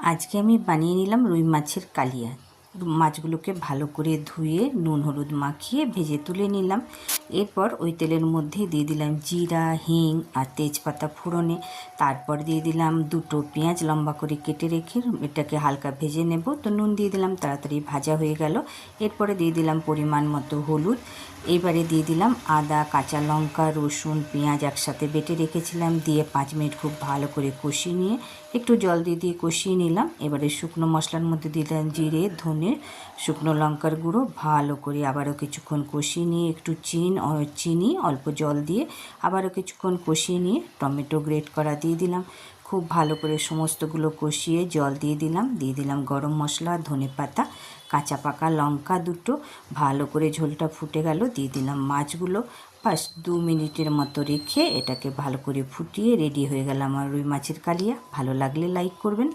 আজকে আমি বানিয়ে নিলাম রুই মাছের কালিয়া। মাছগুলোকে ভালো করে ধুয়ে নুন হলুদ মাখিয়ে ভেজে তুলে নিলাম। এরপর ওই তেলের মধ্যে দিয়ে দিলাম জিরা, হিং আর তেজপাতা ফোড়নে। তারপর দিয়ে দিলাম দুটো পেঁয়াজ লম্বা করে কেটে রেখে এটাকে হালকা ভেজে নেব। তো নুন দিয়ে দিলাম, তাড়াতাড়ি ভাজা হয়ে গেল। এরপরে দিয়ে দিলাম পরিমাণ মতো হলুদ। এবারে দিয়ে দিলাম আদা, কাঁচা লঙ্কা, রসুন, পেঁয়াজ একসাথে বেটে রেখেছিলাম, দিয়ে 5 মিনিট খুব ভালো করে কষিয়ে নিয়ে একটু জল দিয়ে কষিয়ে নিলাম। এবারে শুকনো মশলার মধ্যে দিলাম জিরে, ধনে, শুকনো লঙ্কার গুঁড়ো। ভালো করে আবারও কিছুক্ষণ কষিয়ে নিয়ে একটু চিনি অল্প জল দিয়ে আবারও কিছুক্ষণ কষিয়ে নিয়ে টমেটো গ্রেট করা দিয়ে দিলাম। খুব ভালো করে সমস্তগুলো কষিয়ে জল দিয়ে দিলাম গরম মশলা, ধনেপাতা, কাঁচা পাকা লঙ্কা দুটো। ভালো করে ঝোলটা ফুটে গেল, দিয়ে দিলাম মাছগুলো। বাস 2 মিনিটের মতো রেখে এটাকে ভালো করে ফুটিয়ে রেডি হয়ে গেল আমার রুই মাছের কালিয়া। ভালো লাগলে লাইক করবেন।